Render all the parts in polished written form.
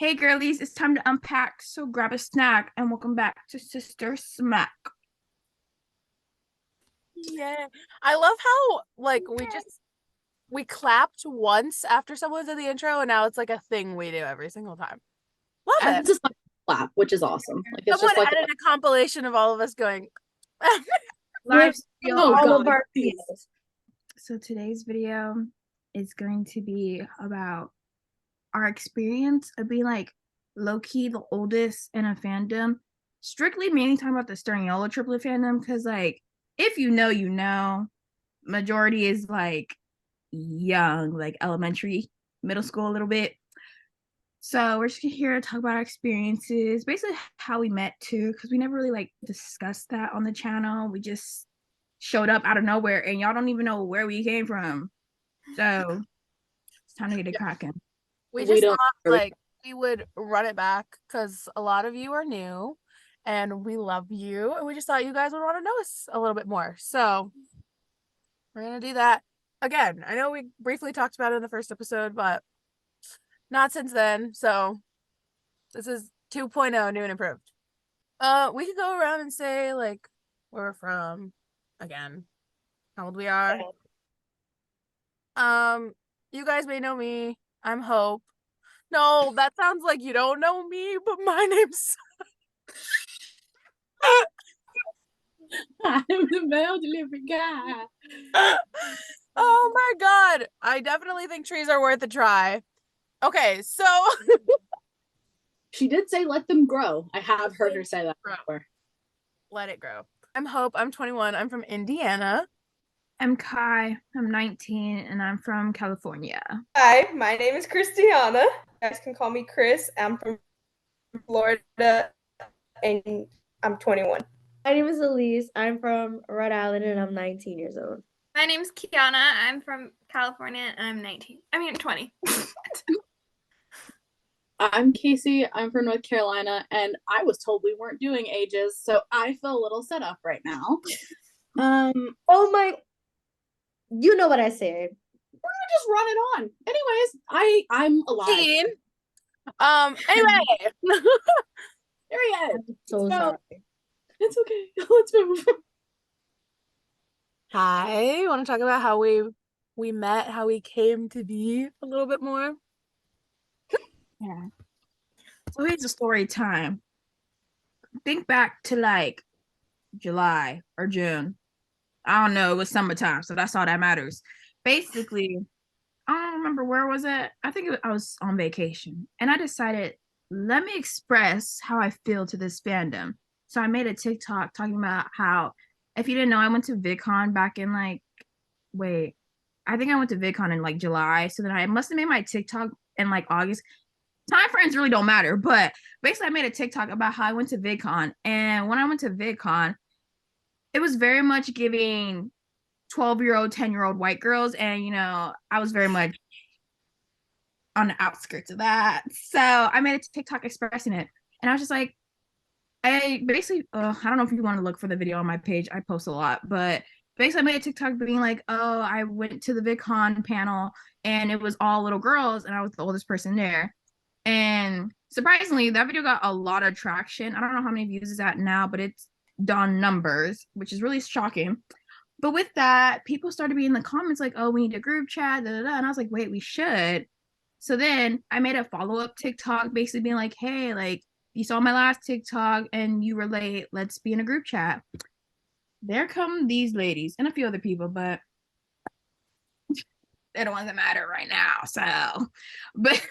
Hey girlies, it's time to unpack, so grab a snack and welcome back to Sister Smack. Yeah. I love how we clapped once after someone did the intro and now it's like a thing we do every single time. Love And it. just like clap, which is awesome. Like it's Someone just like edited a compilation of all of us going Live with stream oh all of god, our please. So today's video is going to be about our experience of being like low-key the oldest in a fandom. Strictly mainly talking about the Sturniolo triplet fandom, because like if you know, you know, majority is like young, like elementary, middle school a little bit. So we're just here to talk about our experiences, basically how we met too, because we never really like discussed that on the channel. We just showed up out of nowhere, and y'all don't even know where we came from. So it's time to get it Yeah. cracking. We We just don't thought like we would run it back because a lot of you are new and we love you and we just thought you guys would want to know us a little bit more. So we're gonna do that again. I know we briefly talked about it in the first episode, but not since then. So this is 2.0 new and improved. We could go around and say like where we're from again, how old we are. Um, you guys may know me. I'm Hope. No, that sounds like you don't know me, but my name's I'm the mail delivery guy. Oh my god. I definitely think trees are worth a try. Okay, so She did say let them grow. I have heard her say that before. let it grow. I'm Hope. I'm 21. I'm from Indiana. I'm Kai. I'm 19 and I'm from California. Hi, my name is Christiana. You guys can call me Chris. I'm from Florida and I'm 21. My name is Elise. I'm from Rhode Island and I'm 19 years old. My name's Kiana. I'm from California and I'm 19. I mean 20. I'm Casey. I'm from North Carolina, and I was told we weren't doing ages, so I feel a little set up right now. Oh my, you know what I say. We're gonna just run it on. Anyways, I'm alive. Teen. Anyway. Period. I'm so sorry. It's okay. Let's move. Hi. You want to talk about how we met, how we came to be a little bit more? Yeah. So here's the story time. Think back to like July or June. I don't know, it was summertime, so that's all that matters. Basically, I don't remember where was it. I think I was on vacation, and I decided let me express how I feel to this fandom. So I made a TikTok talking about how, if you didn't know, I went to VidCon back in like, wait, I think I went to VidCon in like July. So then I must have made my TikTok in like August. Time frames really don't matter, but basically I made a TikTok about how I went to VidCon, and when I went to VidCon, it was very much giving 12-year-old, 10-year-old white girls. And, I was very much on the outskirts of that. So I made a TikTok expressing it. And I was just like, I basically, I don't know if you want to look for the video on my page. I post a lot, but basically I made a TikTok being like, oh, I went to the VidCon panel and it was all little girls and I was the oldest person there. And surprisingly, that video got a lot of traction. I don't know how many views it's at now, but it's done numbers, which is really shocking. But with that, people started being in the comments like, oh, we need a group chat, da, da, da. And I was like, wait, we should. So then I made a follow-up TikTok basically being like, hey, like, you saw my last TikTok and you were late. Let's be in a group chat. There come these ladies and a few other people, but they're the ones that matter right now. So, but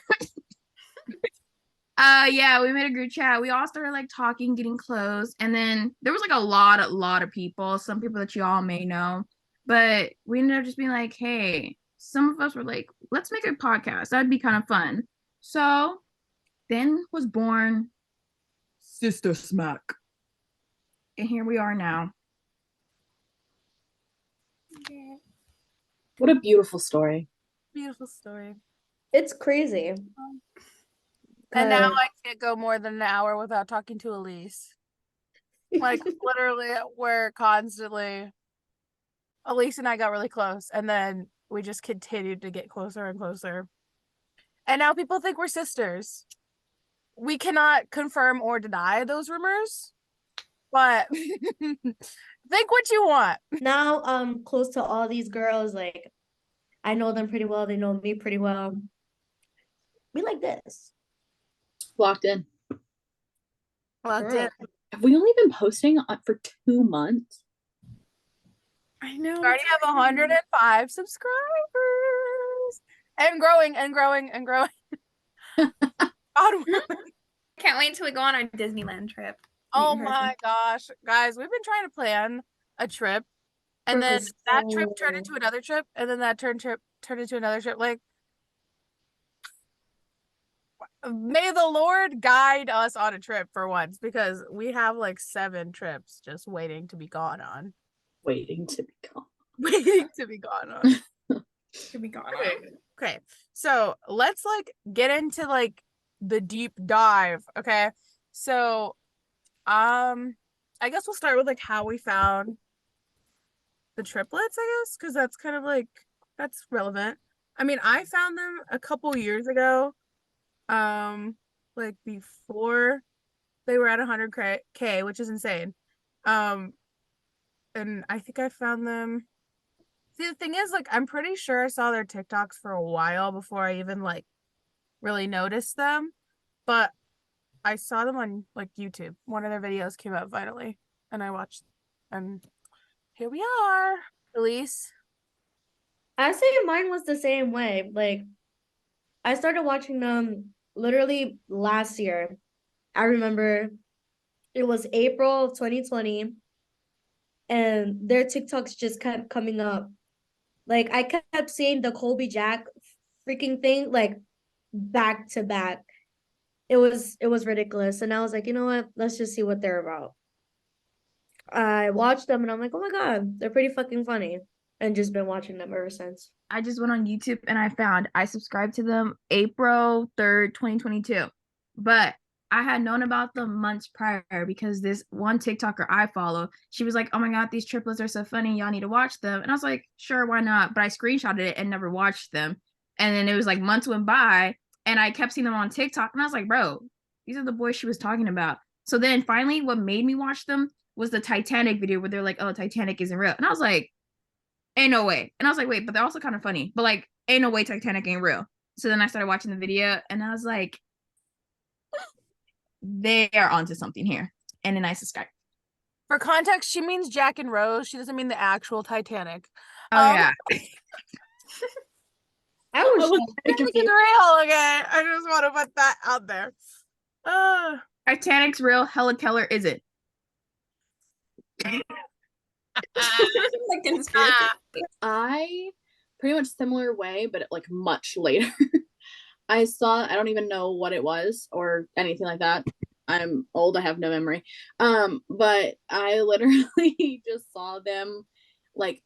yeah, we made a group chat. We all started like talking, getting close, and then there was like a lot of people, some people that you all may know, but we ended up just being like, hey, some of us were like, let's make a podcast. That'd be kind of fun. So then was born Sister Smack, and here we are now. What a beautiful story. Beautiful story. It's crazy. And now I can't go more than an hour without talking to Elise. Like literally we're constantly Elise and I got really close and then we just continued to get closer and closer. And now people think we're sisters. we cannot confirm or deny those rumors, but think what you want. Now I'm close to all these girls. Like, I know them pretty well. They know me pretty well. We like this. Locked in. Locked in. Have we only been posting for 2 months? I know. We already have 105 subscribers and growing and growing and growing. Onward. Can't wait till we go on our Disneyland trip. Oh Meet in my person. gosh, guys, we've been trying to plan a trip, and then that trip turned into another trip, and then that turned into another trip. Like, may the Lord guide us on a trip for once, because we have like 7 trips just waiting to be gone on. Waiting to be gone. Waiting to be gone on. To be gone. Okay, so let's like get into like the deep dive. Okay, so I guess we'll start with like how we found the triplets, I guess, because that's kind of like that's relevant. I mean, I found them a couple years ago, like before they were at 100K, which is insane. And I think I found them. See, the thing is, like, I'm pretty sure I saw their TikToks for a while before I even like really noticed them, but I saw them on like YouTube. One of their videos came out finally, and I watched, and here we are. Elise. I say mine was the same way. Like, I started watching them literally last year. I remember it was April of 2020, and their TikToks just kept coming up. Like, I kept seeing the Colby Jack freaking thing like back to back. It was ridiculous. And I was like, you know what? Let's just see what they're about. I watched them and I'm like, oh my God, they're pretty fucking funny. And just been watching them ever since. I just went on YouTube and I subscribed to them April 3rd, 2022. But I had known about them months prior because this one TikToker I follow, she was like, oh my God, these triplets are so funny. Y'all need to watch them. And I was like, sure, why not? But I screenshotted it and never watched them. And then it was like months went by and I kept seeing them on TikTok. And I was like, bro, these are the boys she was talking about. So then finally what made me watch them was the Titanic video where they're like, oh, Titanic isn't real. And I was like, ain't no way. And I was like, wait, but they're also kind of funny. But like, ain't no way Titanic ain't real. So then I started watching the video and I was like, they are onto something here. And then I subscribed. For context, she means Jack and Rose. She doesn't mean the actual Titanic. Oh yeah. I was Titanic is real, okay? I just want to put that out there. Titanic's real, Hella Keller isn't. I pretty much similar way, but like much later. I don't even know what it was or anything like that. I'm old, I have no memory. But I literally just saw them like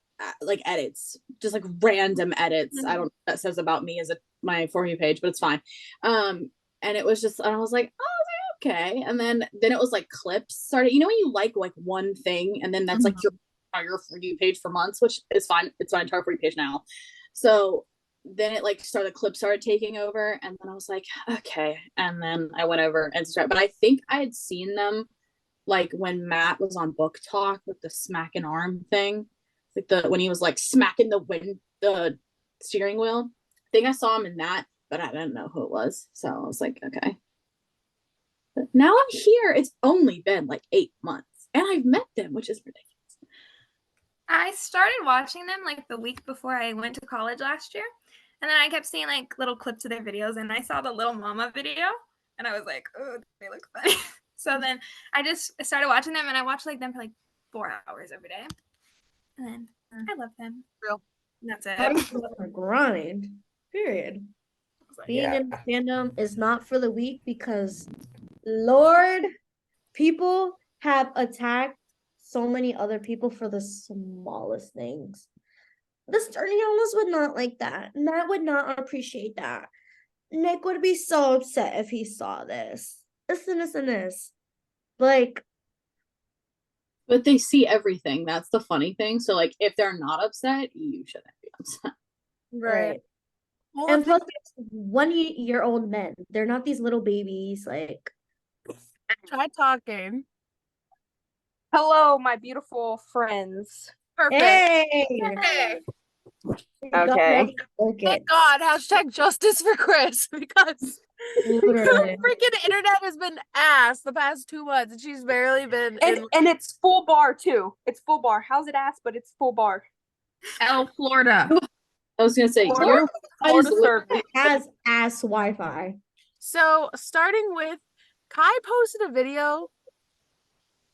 edits, just like random edits. I don't know what that says about me as my For You page, but it's fine. And it was just, and I was like, oh, okay. And then it was like clips started, you know, when you like one thing and then that's like your For You page for months, which is fine. It's my entire For You page now. So then it like clips started taking over, and then I was like, okay. And then I went over and started, but I think I had seen them like when Matt was on Book Talk with the smacking arm thing, like when he was like smacking the steering wheel. I think I saw him in that, but I didn't know who it was. So I was like, okay. But now I'm here. It's only been like 8 months, and I've met them, which is ridiculous. I started watching them like the week before I went to college last year. And then I kept seeing like little clips of their videos, and I saw the Little Mama video, and I was like, oh, they look funny. So then I just started watching them, and I watched like them for like 4 hours every day. And then I love them. Real. And that's it. Grind. Period. Being in fandom is not for the weak because, Lord, people have attacked so many other people for the smallest things. The Sternianas would not like that. Matt would not appreciate that. Nick would be so upset if he saw this. This. Like, but they see everything. That's the funny thing. So like if they're not upset, you shouldn't be upset. Right. Well, And plus, it's 1-year-old men. They're not these little babies. Like, try talking. Hello, my beautiful friends. Perfect. hey, Okay. Thank God. Hashtag justice for Chris because Literally. the freaking internet has been ass the past 2 months and she's barely been in. And it's full bar too. It's full bar. How's it ass? But it's full bar. Florida. I was gonna say Florida- Florida service. Has ass Wi-Fi. So starting with Kai posted a video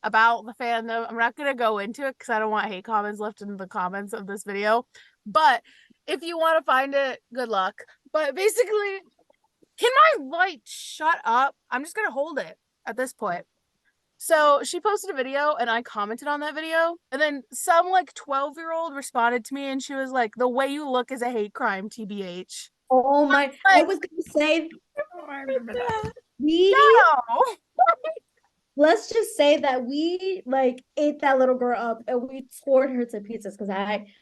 about the fandom. I'm not gonna go into it because I don't want hate comments left in the comments of this video. But if you want to find it, good luck. But basically, can my light shut up? I'm just gonna hold it at this point. So she posted a video and I commented on that video. And then some like 12-year-old responded to me and she was like, the way you look is a hate crime, TBH. Oh my! I was gonna say Oh, I remember that. we. No. Let's just say that we like ate that little girl up and we tore her to pieces because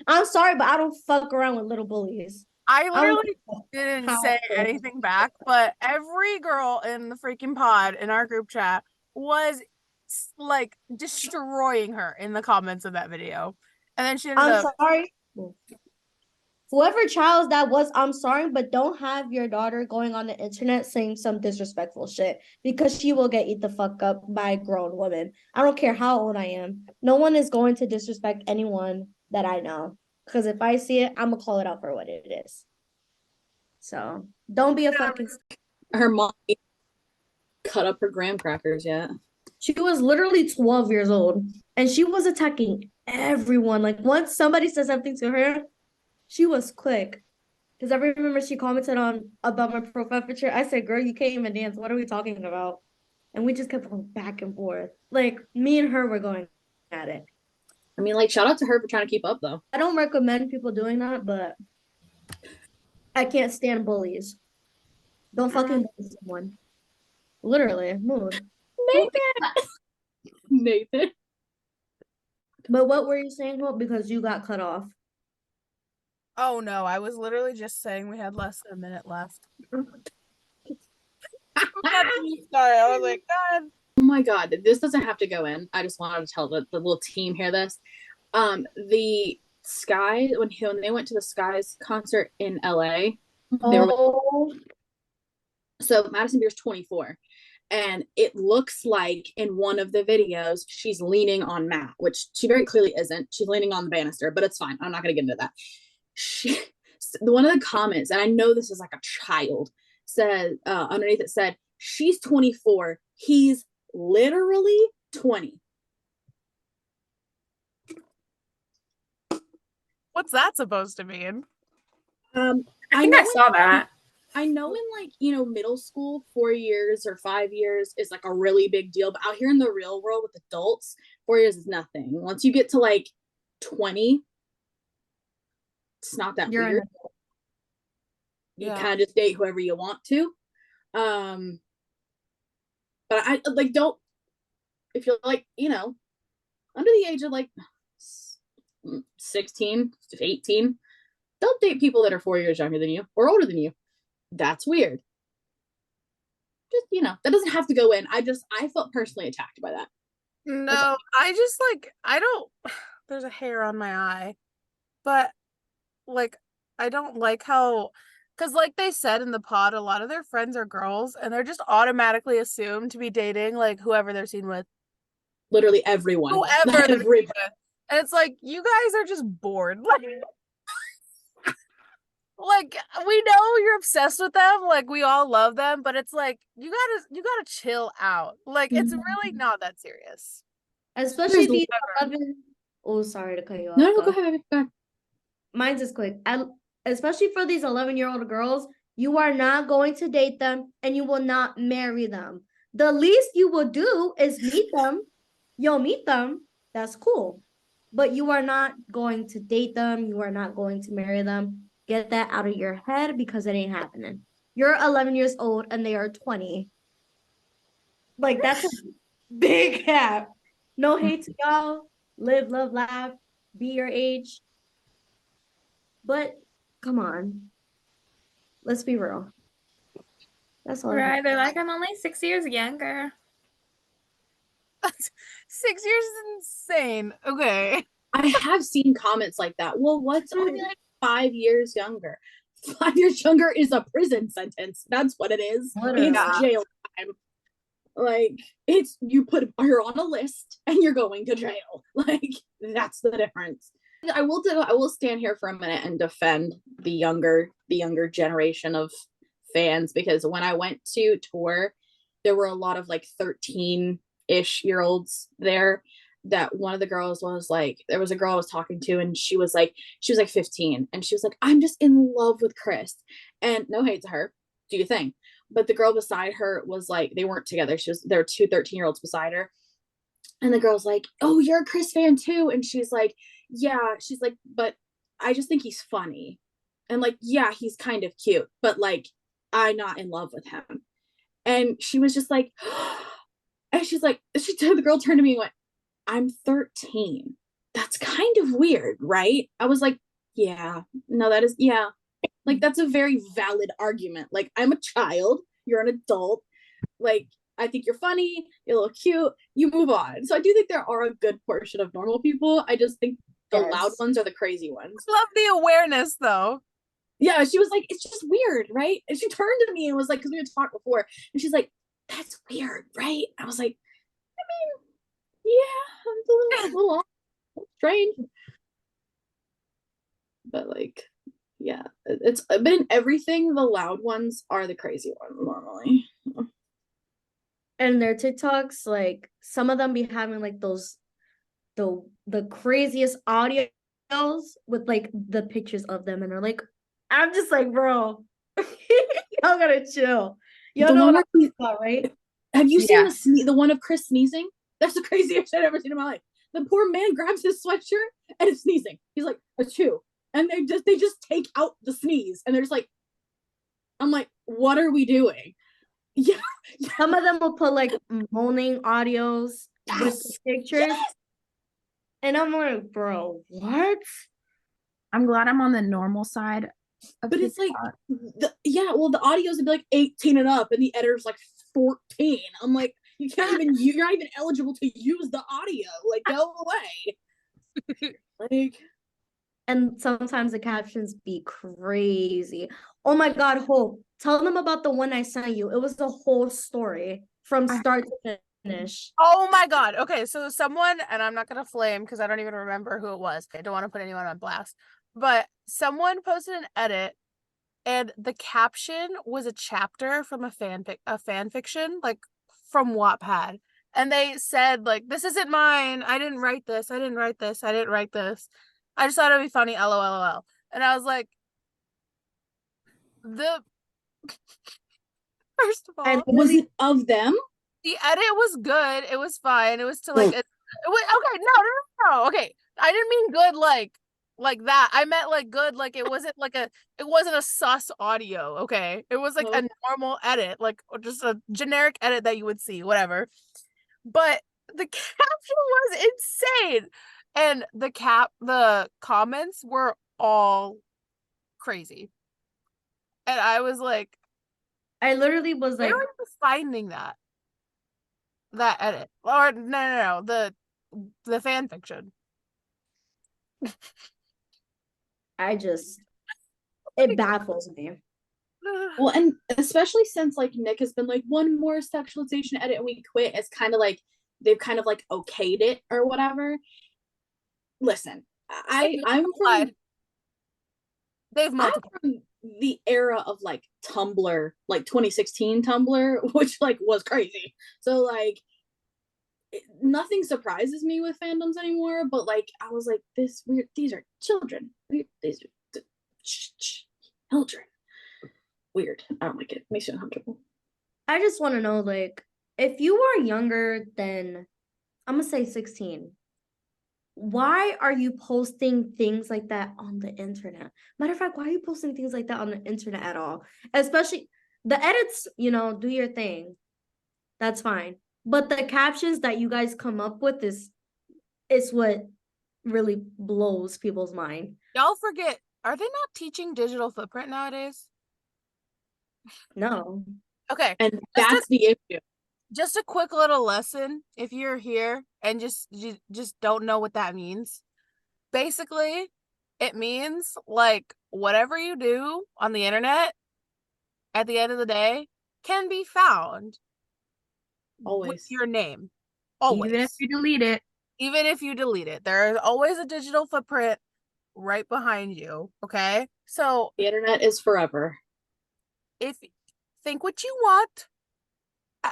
I'm sorry, but I don't fuck around with little bullies. I don't literally know didn't how say to- anything back, but every girl in the freaking pod in our group chat was like destroying her in the comments of that video. And then she ended I'm up sorry. Whoever child that was, I'm sorry, but don't have your daughter going on the internet saying some disrespectful shit because she will get eat the fuck up by a grown woman. I don't care how old I am. No one is going to disrespect anyone that I know. Because if I see it, I'm gonna call it out for what it is. So don't be a fucking. Her mom cut up her graham crackers yet. She was literally 12 years old and she was attacking everyone. Like once somebody said something to her, she was quick. Because I remember she commented on about my profile picture. I said, girl, you can't even dance. What are we talking about? And we just kept going back and forth. Like me and her were going at it. I mean, like, shout out to her for trying to keep up, though. I don't recommend people doing that, but I can't stand bullies. Don't fucking bully someone. Literally, move. Nathan. But what were you saying, Hope? Because you got cut off. oh no, I was literally just saying we had less than a minute left. Sorry, I was like, God. Oh my God, this doesn't have to go in. I just wanted to tell the little team here this. The Sky, when they went to the Skies concert in LA, so Madison Beer's 24. And it looks like in one of the videos, she's leaning on Matt, which she very clearly isn't. She's leaning on the banister, but it's fine. I'm not going to get into that. One of the comments, and I know this is like a child, said underneath it said, she's 24. He's literally 20. What's that supposed to mean? I think I saw that. I know in like, middle school, 4 years or 5 years is like a really big deal. But out here in the real world with adults, 4 years is nothing. Once you get to like 20, it's not that weird. You kind of just date whoever you want to. But I like don't, if you're like, under the age of like 16 to 18, don't date people that are 4 years younger than you or older than you. That's weird. Just, that doesn't have to go in. I felt personally attacked by that. No, I just like, I don't, there's a hair on my eye, but like, I don't like how, because like they said in the pod, a lot of their friends are girls and they're just automatically assumed to be dating like whoever they're seen with. Literally everyone. Whoever they're seen with. And it's like, you guys are just bored. Like we know you're obsessed with them, like we all love them, but it's like you gotta chill out. Like it's really not that serious. Especially these 11. Oh, sorry to cut you off. No, go ahead. Go ahead. Mine's is quick. Especially for these 11-year-old girls, you are not going to date them and you will not marry them. The least you will do is meet them. You'll meet them. That's cool. But you are not going to date them. You are not going to marry them. Get that out of your head because it ain't happening. You're 11 years old and they are 20. Like, that's a big gap. No hate to y'all. Live, love, laugh. Be your age. But, come on. Let's be real. That's all. Right, they're like, I'm only 6 years younger. 6 years is insane. Okay. I have seen comments like that. Well, what's only like 5 years younger? 5 years younger is a prison sentence. That's what it is. Literally. It's jail time. Like, it's you're on a list and you're going to jail. Like, that's the difference. I will stand here for a minute and defend the younger generation of fans, because when I went to tour, there were a lot of like 13-ish year olds there. That one of the girls was like, there was a girl I was talking to, and she was like 15, and she was like, I'm just in love with Chris. And no hate to her, do your thing. But the girl beside her was like, they weren't together. There were two 13-year-olds beside her. And the girl's like, oh, you're a Chris fan too. And she's like, yeah. She's like, but I just think he's funny. And like, yeah, he's kind of cute, but like, I'm not in love with him. And she was just like, and she's like, the girl turned to me and went, I'm 13. That's kind of weird, right? I was like, yeah, no, that is, yeah. Like, that's a very valid argument. Like, I'm a child, you're an adult. Like, I think you're funny, you're a little cute, you move on. So I do think there are a good portion of normal people. I just think the loud ones are the crazy ones. Love the awareness though. Yeah, she was like, it's just weird, right? And she turned to me and was like, because we had talked before, and she's like, that's weird, right? I was like, I mean, yeah, I'm a little strange. But like, yeah, it's been in everything. The loud ones are the crazy ones normally. And their TikToks, like some of them be having like those the craziest audios with like the pictures of them, and they're like, I'm just like, bro, y'all gotta chill. Y'all know what I'm talking about, right? Have you seen the one of Chris sneezing? That's the craziest shit I've ever seen in my life. The poor man grabs his sweatshirt and it's sneezing. He's like, achoo. And they just take out the sneeze, and they're just like, I'm like, what are we doing? Yeah. Some of them will put like moaning audios with the pictures. And I'm like, bro, what? I'm glad I'm on the normal side. But it's like, the audios would be like 18 and up, and the editor's like 14. I'm like, you're not even eligible to use the audio. Like, go away. Like, and sometimes the captions be crazy. Oh my God, Hope, tell them about the one I sent you. It was the whole story from start to finish. Oh my God. Okay, so someone, and I'm not gonna flame because I don't even remember who it was. I don't want to put anyone on blast. But someone posted an edit, and the caption was a chapter from a fan fiction, like from Wattpad. And they said, like, this isn't mine. I didn't write this. I didn't write this. I didn't write this. I just thought it'd be funny, LOL. And I was like, first of all, was it of them? The edit was good. It was fine. It was to like, okay, no. Okay, I didn't mean good like that. I meant like good, like it wasn't a sus audio. Okay, it was like a normal edit, like just a generic edit that you would see, whatever. But the caption was insane, and the comments were all crazy, and I was like, I literally was like, where are you finding that edit? Or no, the fan fiction. It baffles me. Well, and especially since like Nick has been like, one more sexualization edit and we quit, it's kind of like they've kind of like okayed it or whatever. Listen, I'm from the era of like Tumblr, like 2016 Tumblr, which like was crazy. So like nothing surprises me with fandoms anymore, but like I was like, these are children. These are children. Weird. I don't like it. Makes me uncomfortable. I just want to know, like, if you are younger than, I'm gonna say 16, why are you posting things like that on the internet? Matter of fact, why are you posting things like that on the internet at all? Especially the edits, do your thing. That's fine. But the captions that you guys come up with is what really blows people's mind. Y'all forget, are they not teaching digital footprint nowadays? No. Okay. And that's the issue. Just a quick little lesson if you're here and you just don't know what that means. Basically, it means like whatever you do on the internet at the end of the day can be found with Always. your name. Always. Even if you delete it. Even if you delete it. There is always a digital footprint right behind you. Okay? So The internet is forever. if think what you want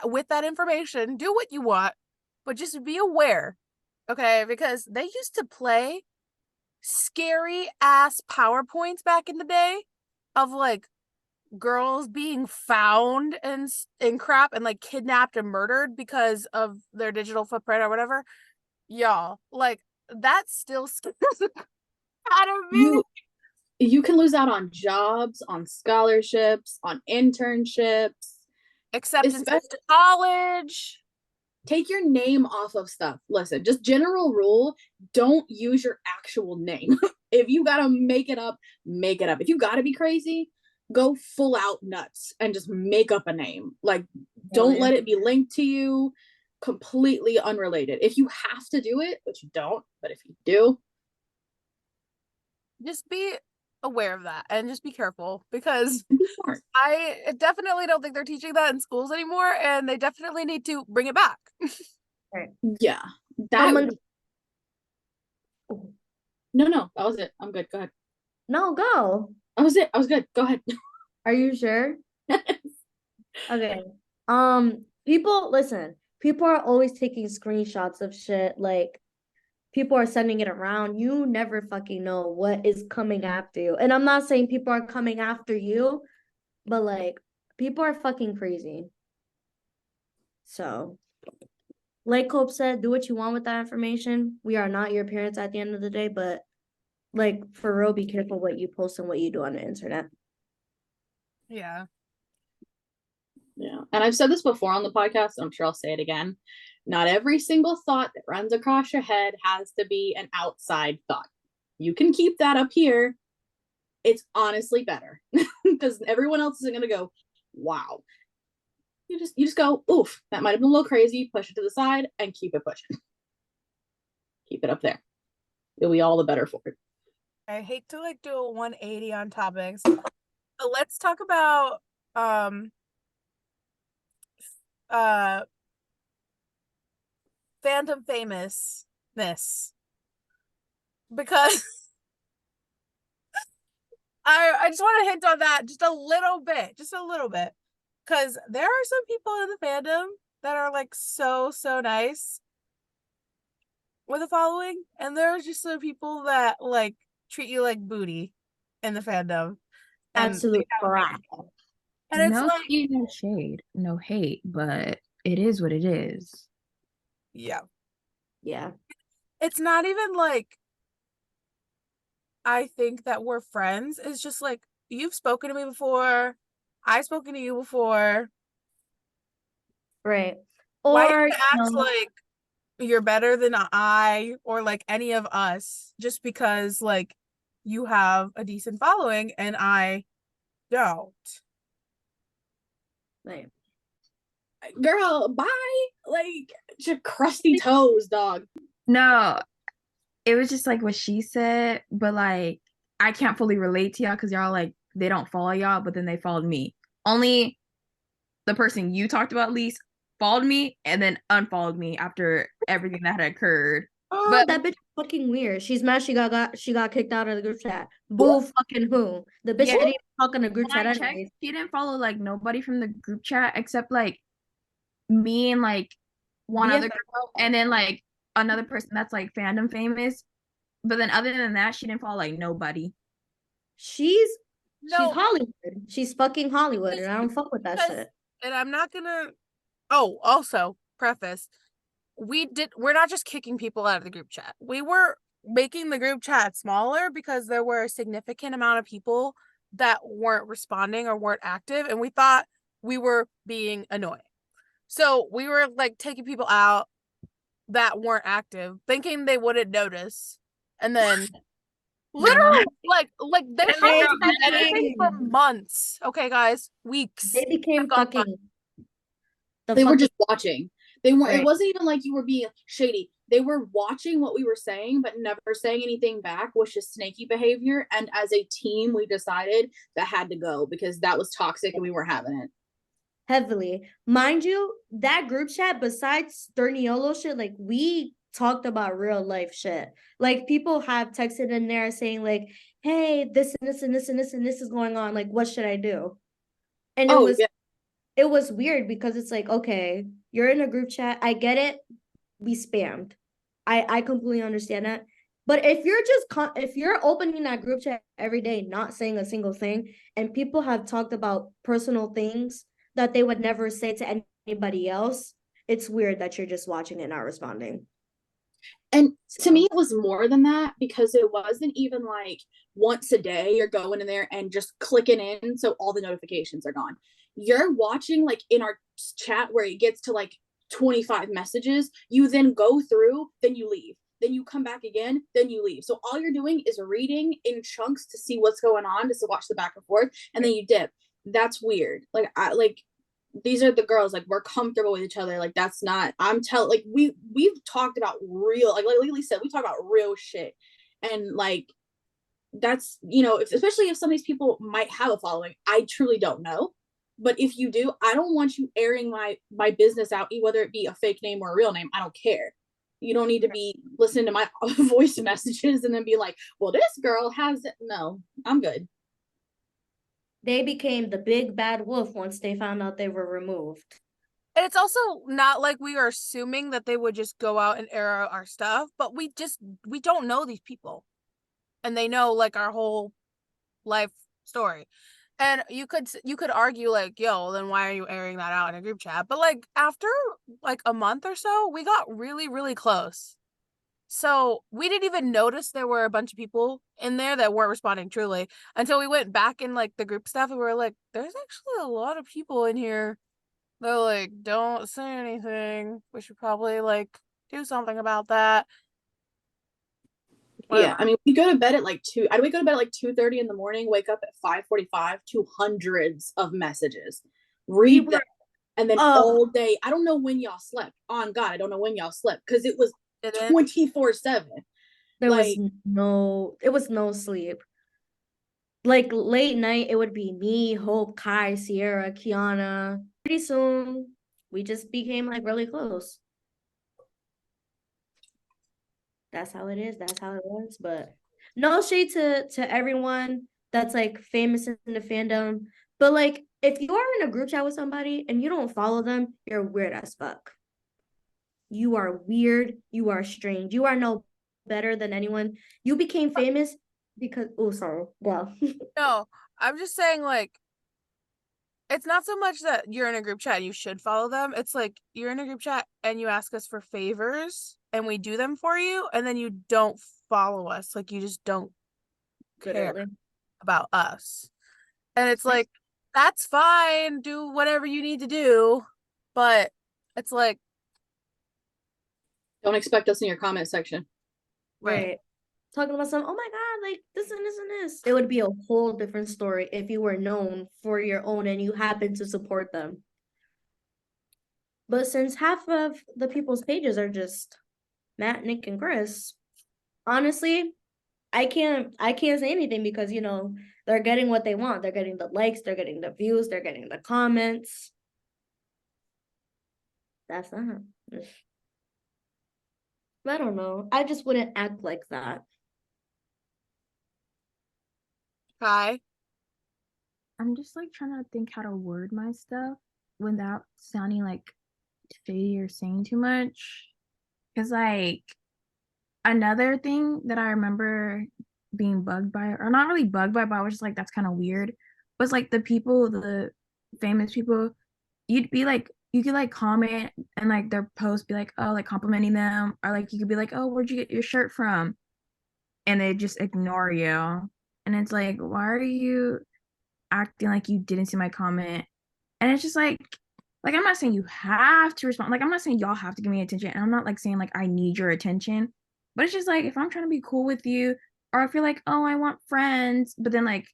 with that information, do what you want, but just be aware. Okay? Because they used to play scary ass PowerPoints back in the day of like girls being found and crap and like kidnapped and murdered because of their digital footprint or whatever. Y'all, like that still scares the crap out of me. You can lose out on jobs, on scholarships, on internships, Acceptance to college. Take your name off of stuff. Listen, just general rule, don't use your actual name. If you gotta make it up, make it up. If you gotta be crazy, go full out nuts and just make up a name. Like, don't let it be linked to you, completely unrelated. If you have to do it, which you don't, but if you do, just be aware of that and just be careful, because I definitely don't think they're teaching that in schools anymore, and they definitely need to bring it back. yeah. That no, that was it. I'm good. Go ahead. No, go. That was it. I was good. Go ahead. Are you sure? Okay. People, listen. People are always taking screenshots of shit. Like, people are sending it around. You never fucking know what is coming after you. And I'm not saying people are coming after you, but like, people are fucking crazy. So, like Cope said, do what you want with that information. We are not your parents at the end of the day, but like, for real, be careful what you post and what you do on the internet. Yeah. Yeah. And I've said this before on the podcast, I'm sure I'll say it again. Not every single thought that runs across your head has to be an outside thought. You can keep that up here. It's honestly better because everyone else isn't going to go, wow. You just go, oof, that might have been a little crazy. Push it to the side and keep it pushing. Keep it up there. You'll be all the better for it. I hate to like do a 180 on topics, but let's talk about fandom famousness, because I just want to hint on that just a little bit, because there are some people in the fandom that are like so nice with a following, and there's just some people that like treat you like booty in the fandom. Absolute crap. And it's no like, tea, no shade, no hate, but it is what it is. yeah. It's not even like I think that we're friends. It's just like, you've spoken to me before, I've spoken to you before, right. Why Or you act like you're better than I or like any of us just because like you have a decent following and I don't. right. Girl, bye. Like, your crusty toes, dog. No, it was just like what she said, but like I can't fully relate to y'all because y'all like they don't follow y'all, but then they followed me. Only the person you talked about, least, followed me and then unfollowed me after everything that had occurred. Oh, But that bitch is fucking weird. She's mad she got kicked out of the group chat. Boo fucking who? The bitch Yeah. didn't even talk in the group when chat I checked, anyways. she didn't follow like nobody from the group chat except like me and like one other BFF. girl, and then like another person that's like fandom famous. But then other than that, she didn't follow like nobody. She's No, Hollywood. She's fucking Hollywood, and I don't fuck with that shit. and I'm not gonna. Oh, also preface, we're not just kicking people out of the group chat. We were making the group chat smaller because there were a significant amount of people that weren't responding or weren't active, and we thought we were being annoying. So we were like taking people out that weren't active, thinking they wouldn't notice, and then Literally, like they And haven't they said anything for months. Okay, guys, weeks. They became Gone by. fucking the They were fucking just watching. They weren't. It right. wasn't even like you were being shady. They were watching what we were saying, but never saying anything back, which is snaky behavior. And as a team, we decided that had to go because that was toxic and we weren't having it. Heavily. Mind you, that group chat, besides Sturniolo shit, like we talked about real life shit. Like people have texted in there saying, like, hey, this and this and this and this and this is going on. Like, what should I do? And Oh, yeah. it was weird because it's like, okay, you're in a group chat. I get it. We spammed. I completely understand that. But if you're just if you're opening that group chat every day, not saying a single thing, and people have talked about personal things that they would never say to anybody else, it's weird that you're just watching and not responding. And to me, it was more than that because it wasn't even like once a day you're going in there and just clicking in so all the notifications are gone. You're watching like in our chat where it gets to like 25 messages. You then go through, then you leave. Then you come back again, then you leave. So all you're doing is reading in chunks to see what's going on, just to watch the back and forth, and then you dip. That's weird. These are the girls, like we're comfortable with each other, like that's not, like we've talked about real, like Lily said, we talk about real shit, and like that's, especially if some of these people might have a following. I truly don't know, but if you do, I don't want you airing my business out, whether it be a fake name or a real name. I don't care. You don't need to be listening to my voice messages and then be like, well, this girl has it. No, I'm good. They became the big bad wolf once they found out they were removed. And it's also not like we are assuming that they would just go out and air out our stuff, but we don't know these people. And they know like our whole life story. And you could argue like, yo, then why are you airing that out in a group chat? But like after like a month or so, we got really, really close. So we didn't even notice there were a bunch of people in there that weren't responding truly until we went back in like the group stuff and we were like, there's actually a lot of people in here that like don't say anything. We should probably like do something about that. Yeah, I mean, we go to bed at like 2. I we go to bed at like 2:30 in the morning, wake up at 5:45 to hundreds of messages. Read them. And then all day, I don't know when y'all slept. On God, I don't know when y'all slept because it was 24/7. There was no sleep. Like late night, it would be me, Hope, Kai, Sierra, Kiana. Pretty soon, we just became like really close. That's how it is. That's how it was. But no shade to everyone that's like famous in the fandom. But like, if you are in a group chat with somebody and you don't follow them, you're weird as fuck. You are weird. You are strange. You are no better than anyone. You became famous because sorry. Well. No, I'm just saying like it's not so much that you're in a group chat and you should follow them. It's like you're in a group chat and you ask us for favors and we do them for you and then you don't follow us. Like you just don't care about us. And it's like, that's fine. Do whatever you need to do. But it's like, don't expect us in your comment section. Right. Talking about some, oh my God, like this and this and this. It would be a whole different story if you were known for your own and you happened to support them. But since half of the people's pages are just Matt, Nick, and Chris, honestly, I can't say anything because they're getting what they want. They're getting the likes, they're getting the views, they're getting the comments. That's not. I don't know. I just wouldn't act like that. hi. I'm just like trying to think how to word my stuff without sounding like shady or saying too much. Because like another thing that I remember being bugged by, or not really bugged by, but I was just like, that's kind of weird, was like the famous people, you could like comment and like their post be like, oh, like complimenting them, or like you could be like, oh, where'd you get your shirt from? And they just ignore you. And it's like, why are you acting like you didn't see my comment? And it's just like I'm not saying you have to respond. Like I'm not saying y'all have to give me attention. And I'm not like saying like I need your attention. But it's just like if I'm trying to be cool with you, or I feel like, oh, I want friends, but then like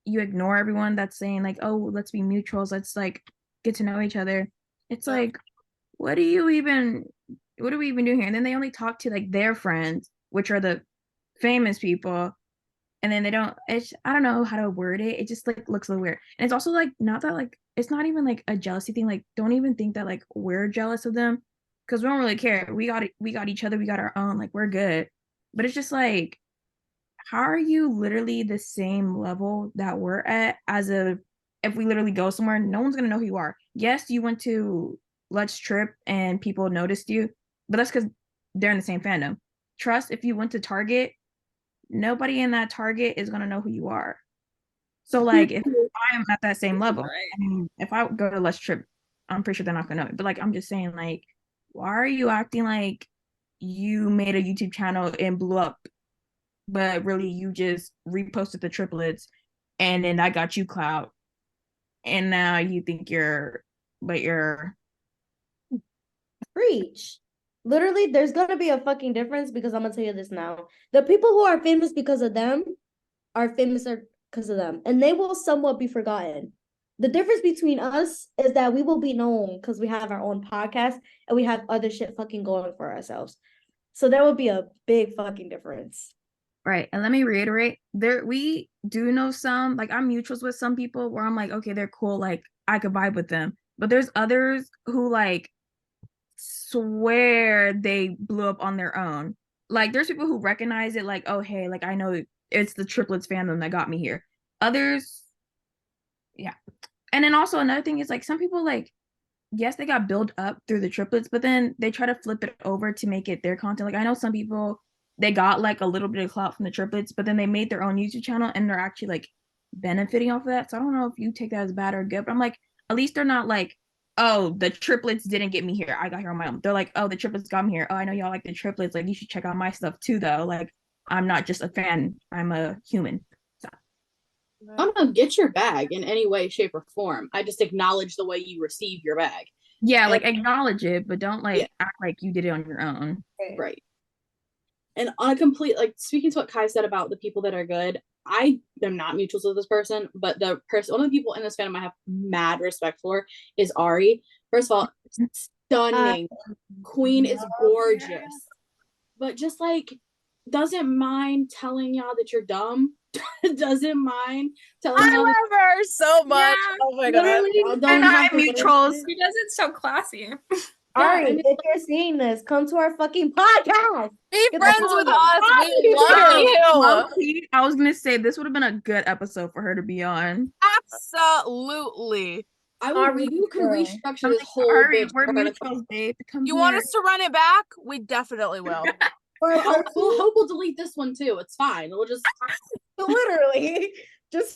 you ignore everyone that's saying like, oh, let's be mutuals, let's like get to know each other. It's like, what are we even doing here? And then they only talk to like their friends, which are the famous people, and then they don't, it's, I don't know how to word it, it just like looks a little weird. And it's also like not that like, it's not even like a jealousy thing, like don't even think that like we're jealous of them, because we don't really care. We got each other, we got our own, like we're good. But it's just like, how are you literally the same level that we're at? As a, if we literally go somewhere, no one's gonna know who you are. Yes, you went to Let's Trip and people noticed you, but that's because they're in the same fandom. Trust, if you went to Target, nobody in that Target is gonna know who you are. So like if I am at that same level, Right. I mean, if I go to Let's Trip, I'm pretty sure they're not gonna know. But like I'm just saying, like, why are you acting like you made a YouTube channel and blew up, but really you just reposted the triplets and then that got you clout, and now you think you're Preach. Literally, there's gonna be a fucking difference because I'm gonna tell you this now. The people who are famous because of them are famous because of them, and they will somewhat be forgotten. The difference between us is that we will be known because we have our own podcast and we have other shit fucking going for ourselves. So there would be a big fucking difference. right. And let me reiterate, there we do know some, like I'm mutuals with some people where I'm like, okay, they're cool, like I could vibe with them. But there's others who like swear they blew up on their own. Like there's people who recognize it, like, oh hey, like I know it's the triplets fandom that got me here. Others, yeah. And then also another thing is like some people like, yes, they got built up through the triplets, but then they try to flip it over to make it their content. Like I know some people, they got like a little bit of clout from the triplets, but then they made their own YouTube channel and they're actually like benefiting off of that. So I don't know if you take that as bad or good, but I'm like, at least they're not like, oh, the triplets didn't get me here, I got here on my own. They're like, oh, the triplets got me here. Oh, I know y'all like the triplets. Like you should check out my stuff too, though. Like I'm not just a fan, I'm a human. So I'm gonna get your bag in any way, shape, or form. I just acknowledge the way you receive your bag. yeah, And like acknowledge it, but don't like yeah, act like you did it on your own. right. And on a complete, like speaking to what Kai said about the people that are good, I am not mutuals with this person, but the person, one of the people in this fandom I have mad respect for is Ari. First of all, stunning. Queen is gorgeous. But just like doesn't mind telling y'all that you're dumb. Doesn't mind telling I y'all love that her so much. Yeah. Oh my god. y'all And don't I have to mutuals. She does it so classy. Ari, and if you're seeing this, come to our fucking podcast. Be Get the friends fuck with out. us. We love you. Low-key, I was gonna say this would have been a good episode for her to be on. Absolutely. you can girl. restructure I'm this like, whole Ari, bitch. we're mutuals, babe. Come You here. want us to run it back? We definitely will. For a We'll person, hope we'll delete this one too. It's fine. We'll just literally, just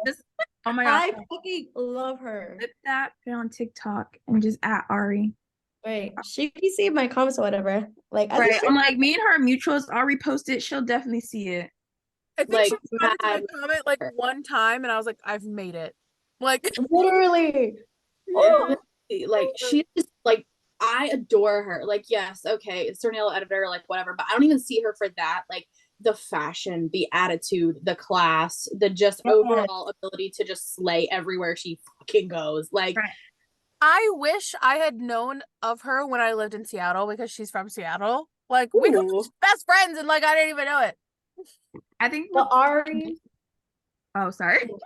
Just, oh my gosh, I fucking love her. flip that, put it on TikTok, and just at Ari. Right, she can see my comments or whatever. Like, I Right. think I'm like, me and her are mutuals. I'll repost it. She'll definitely see it. I think like she responded to my mad. comment like one time and I was like, I've made it. Like literally. Oh, Like she's just like I adore her. Like yes, okay, it's tornado editor, like whatever, but I don't even see her for that. Like the fashion, the attitude, the class, the just overall ability to just slay everywhere she fucking goes. Like Right. I wish I had known of her when I lived in Seattle because she's from Seattle. Like we were ooh. best friends and like I didn't even know it. I think. but Ari, Oh, sorry. go.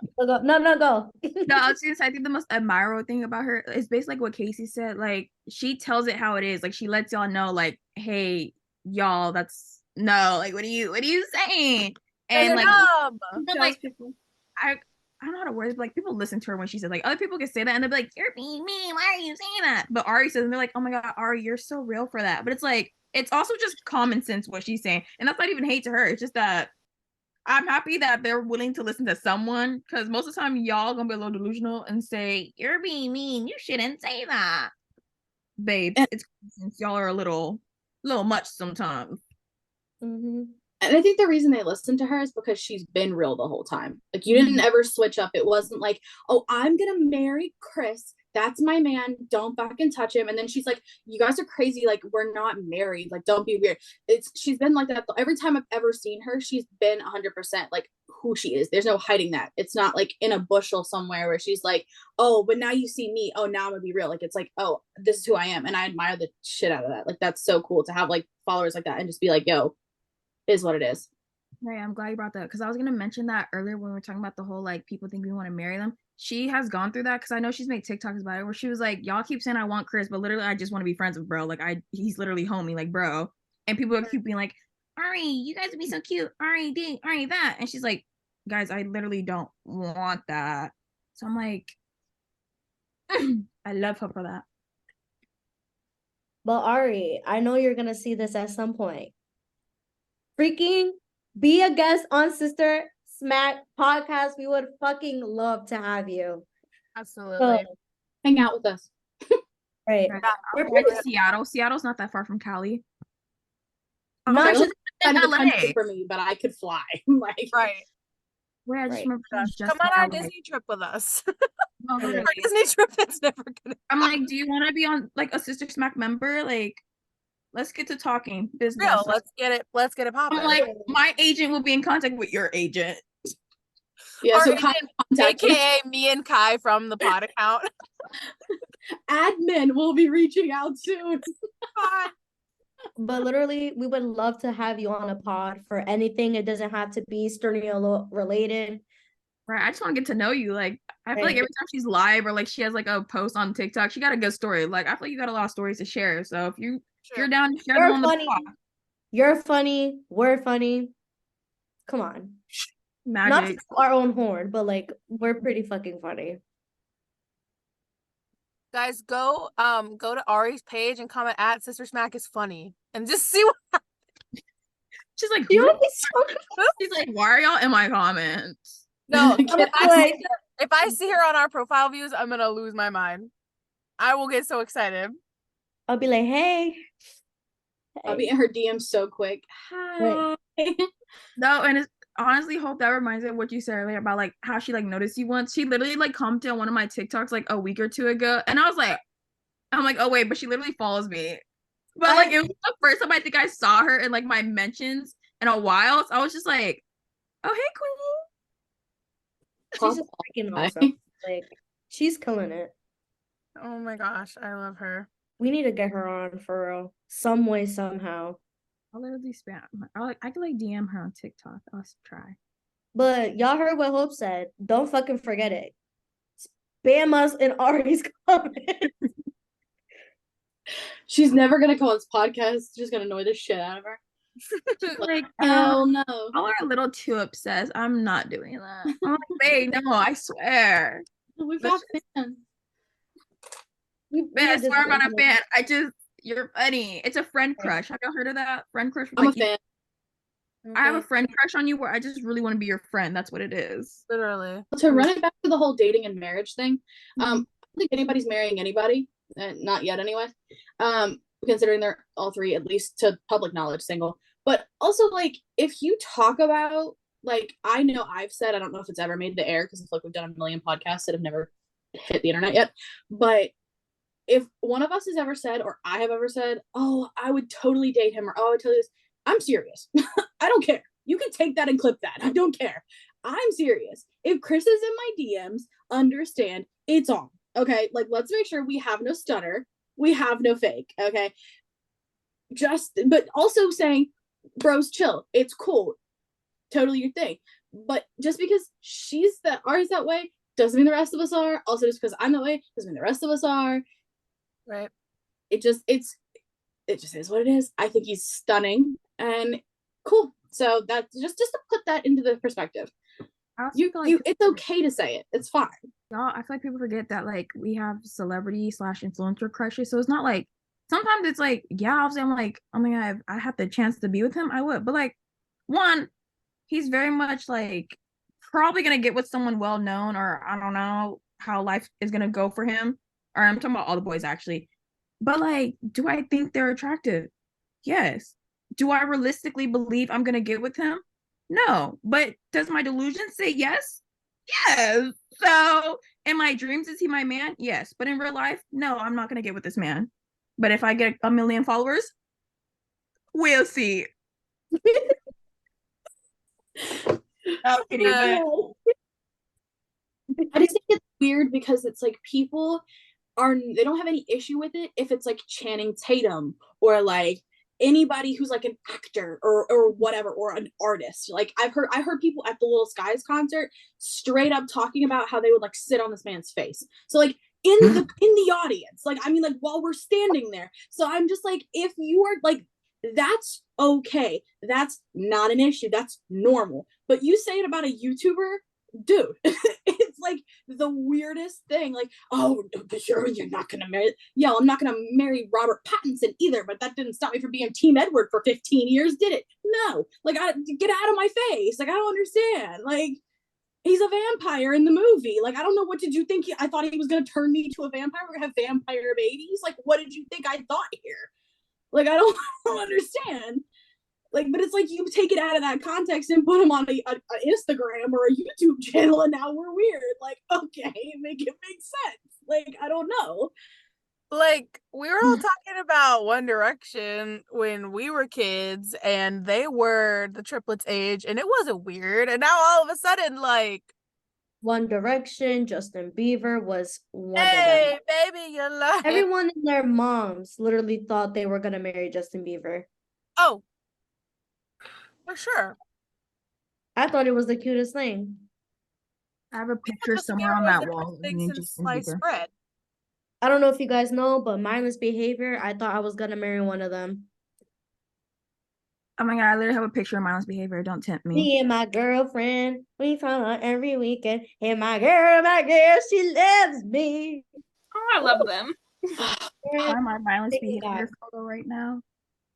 No, go. No, I was gonna say, I think the most admirable thing about her is basically like what Casey said. Like she tells it how it is. Like she lets y'all know, like, hey, y'all, that's no, like, what are you saying? And like, but like, I don't know how to word it, but like people listen to her when she says, like, other people can say that and they'll be like, you're being mean. Why are you saying that? But Ari says, and they're like, oh my god, Ari, you're so real for that. But it's like, it's also just common sense what she's saying, and that's not even hate to her. It's just that I'm happy that they're willing to listen to someone, because most of the time y'all gonna be a little delusional and say, you're being mean, you shouldn't say that. Babes, it's since y'all are a little much sometimes. Mm-hmm. And I think the reason they listen to her is because she's been real the whole time. Like you didn't ever switch up. It wasn't like, oh, I'm gonna marry Chris that's my man, don't fucking touch him. And then she's like, you guys are crazy, like we're not married, like don't be weird. She's been like that every time I've ever seen her. She's been 100% like who she is. There's no hiding that. It's not like in a bushel somewhere where she's like, oh, but now you see me, oh, now I'm gonna be real. Like it's like, oh, this is who I am. And I admire the shit out of that. Like that's so cool to have like followers like that and just be like, yo, is what it is. Right, I'm glad you brought that because I was gonna mention that earlier when we were talking about the whole like people think we want to marry them. She has gone through that because I know she's made TikToks about it where she was like, y'all keep saying I want Chris, but literally I just want to be friends with bro. Like he's literally homie, like bro. And people keep being like, Ari, you guys would be so cute. Ari, ding, Ari, that. And she's like, guys, I literally don't want that. So I'm like, I love her for that. But Ari, I know you're gonna see this at some point. Freaking be a guest on Sister Smack podcast. We would fucking love to have you. Absolutely. So, Hang out with us. right. We're going to Seattle. Seattle's not that far from Cali. Not Seattle's just kind of LA. the country for me, but I could fly. Like Right. Where I just Right. remember Gosh, just come on our LA. Disney trip with us. No, Right. literally. Our Disney trip that's never gonna. I'm like, do you want to be on like a Sister Smack member? Like, let's get to talking business. Real. Let's get it popping. I'm like, my agent will be in contact with your agent. yeah, Our so agent, contact me. AKA me and Kai from the pod account. Admin will be reaching out soon. But literally, we would love to have you on a pod for anything. It doesn't have to be Sterno related. Right. I just want to get to know you. Like, I feel like Right. every time she's live or like she has like a post on TikTok, she got a good story. Like, I feel like you got a lot of stories to share. So if you're down to share them You're on the funny. pod. You're funny. We're funny. Come on. Not Magic. to our own horn, but like we're pretty fucking funny. Guys, go to Ari's page and comment at Sister Smack is funny and just see what. She's like, You who? know, it's She's like, why are y'all in my comments? No, Get if I see her on our profile views, I'm gonna lose my mind. I will get so excited. I'll be like, hey. I'll be in her DMs so quick. Hi. No, and it's honestly hope that reminds me of what you said earlier about like how she like noticed you once. She literally like commented on one of my TikToks like a week or two ago, and I was like, I'm like, oh wait, but she literally follows me. But like it was the first time I think I saw her in like my mentions in a while. So I was just like, oh hey queen. She's just freaking awesome. Like she's killing it. Oh my gosh, I love her. We need to get her on for real. Some way, somehow. I'll literally spam. I could like DM her on TikTok. I'll try. But y'all heard what Hope said. Don't fucking forget it. Spam us in Ari's comments. She's never gonna come on this podcast. It's just gonna annoy the shit out of her. Like, Hell no. y'all are a little too obsessed. I'm not doing that. I'm like, babe, no, I swear. We've got fans. Man, I swear I'm not a fan. You're funny. It's a friend crush. Have y'all heard of that? Friend crush. I'm Like, a fan. I have a friend crush on you where I just really want to be your friend. That's what it is. Literally. To run it back to the whole dating and marriage thing, I don't think anybody's marrying anybody, not yet anyway. Considering they're all three, at least to public knowledge, single. But also, like, if you talk about, like, I know I've said, I don't know if it's ever made the air because I feel like we've done a million podcasts that have never hit the internet yet, but if one of us has ever said, or I have ever said, oh, I would totally date him, or oh, I would tell you this, I'm serious. I don't care. You can take that and clip that. I don't care. I'm serious. If Chris is in my DMs, understand it's on. Okay. Like, let's make sure we have no stutter. We have no fake. Okay. But also saying, bros, chill. It's cool. Totally your thing. But just because she's Ari's that way doesn't mean the rest of us are. Also, just because I'm that way doesn't mean the rest of us are. Right. It just is what it is. I think he's stunning and cool. So that's just to put that into the perspective. It's okay to say it. It's fine. Y'all, I feel like people forget that like we have celebrity/influencer crushes. So it's not like sometimes it's like, yeah, obviously I'm like, oh my god, if I had the chance to be with him, I would. But like, one, he's very much like probably gonna get with someone well known, or I don't know how life is gonna go for him. Or I'm talking about all the boys actually. But like, do I think they're attractive? Yes. Do I realistically believe I'm gonna get with him? No. But does my delusion say yes? Yes. So in my dreams, is he my man? Yes. But in real life, no, I'm not gonna get with this man. But if I get a million followers, we'll see. Okay, but I just think it's weird because it's like people they don't have any issue with it if it's like Channing Tatum or like anybody who's like an actor or whatever or an artist. Like I heard people at the Little Skies concert straight up talking about how they would like sit on this man's face. So like in the audience, like I mean like while we're standing there. So I'm just like if you are like that's okay. That's not an issue. That's normal. But you say it about a YouTuber, dude, it's like the weirdest thing. Like, oh, sure, you're not gonna marry. Yeah, I'm not gonna marry Robert Pattinson either. But that didn't stop me from being Team Edward for 15 years, did it? No. Like, get out of my face. Like, I don't understand. Like, he's a vampire in the movie. Like, I don't know what did you think? I thought he was gonna turn me to a vampire. We're gonna have vampire babies. Like, what did you think I thought here? Like, I don't, I don't understand. Like, but it's like you take it out of that context and put him on a Instagram or a YouTube channel, and now we're weird. Like, okay, make it make sense. Like, I don't know. Like, we were all talking about One Direction when we were kids, and they were the triplets age, and it wasn't weird. And now all of a sudden, like, One Direction, Justin Bieber was one of them. hey, baby, you're lying. Everyone and their moms literally thought they were gonna marry Justin Bieber. Oh, for sure. I thought it was the cutest thing. I have a picture Justin somewhere Bieber on was that the wall. best thing since sliced bread. I don't know if you guys know, but mindless behavior, I thought I was gonna marry one of them. Oh my god, I literally have a picture of mindless behavior. Don't tempt me. Me and my girlfriend, we come out every weekend. And my girl, she loves me. Oh, I love them. Find my mindless Take me behavior back. photo right now.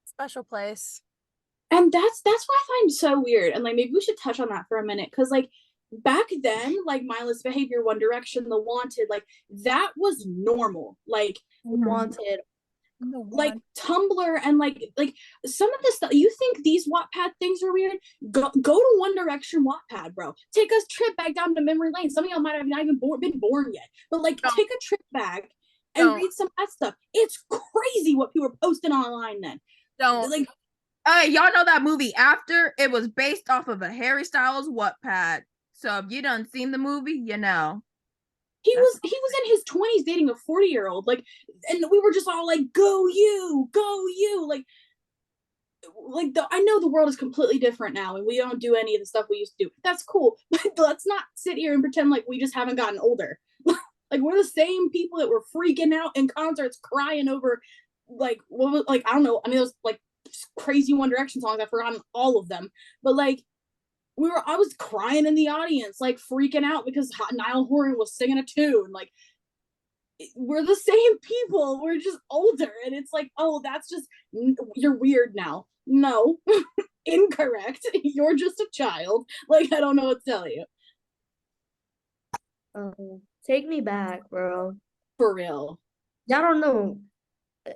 Special place. And that's what I find so weird. And like maybe we should touch on that for a minute. Cause like back then, like mindless behavior, One Direction, The Wanted, like that was normal. Like Wanted. like Tumblr and like some of the stuff you think these Wattpad things are weird. Go to One Direction Wattpad, bro. Take a trip back down to memory lane. Some of y'all might have not even been born yet, but like take a trip back and read some of that stuff. It's crazy what people were posting online then. Like, y'all know that movie After? It was based off of a Harry Styles Wattpad. So if you done seen the movie, you know. He was in his 20s dating a 40-year-old, like, and we were just all like, go you, like I know the world is completely different now and we don't do any of the stuff we used to do. That's cool, but let's not sit here and pretend like we just haven't gotten older. Like we're the same people that were freaking out in concerts crying over like what was like I don't know, I mean those like crazy One Direction songs, I've forgotten all of them, but like I was crying in the audience, like freaking out because Niall Horan was singing a tune. Like, we're the same people. We're just older. And it's like, oh, that's just, you're weird now. No, incorrect. You're just a child. Like, I don't know what to tell you. Take me back, bro. For real. Y'all don't know.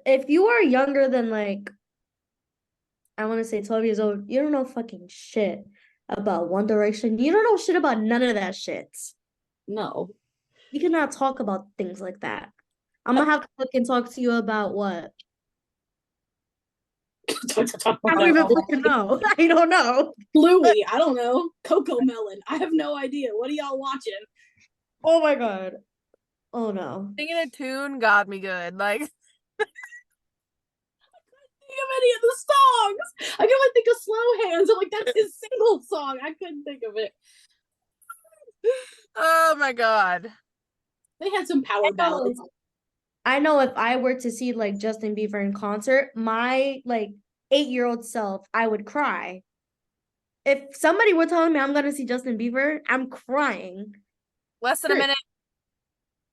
If you are younger than like, I want to say 12 years old, you don't know fucking shit about One Direction. You don't know shit about none of that shit. No. You cannot talk about things like that. I'm gonna have to fucking talk to you about what? I don't even fucking know. I don't know. Bluey, I don't know. Coco Melon. I have no idea. What are y'all watching? Oh my god. Oh no. Singing a tune got me good. Like of any of the songs. I can only think of Slow Hands. I'm like, that's his single song. I couldn't think of it. Oh my god. They had some power ballads. I know if I were to see like Justin Bieber in concert, my like 8-year-old self, I would cry. If somebody were telling me I'm gonna see Justin Bieber, I'm crying. Less than a minute.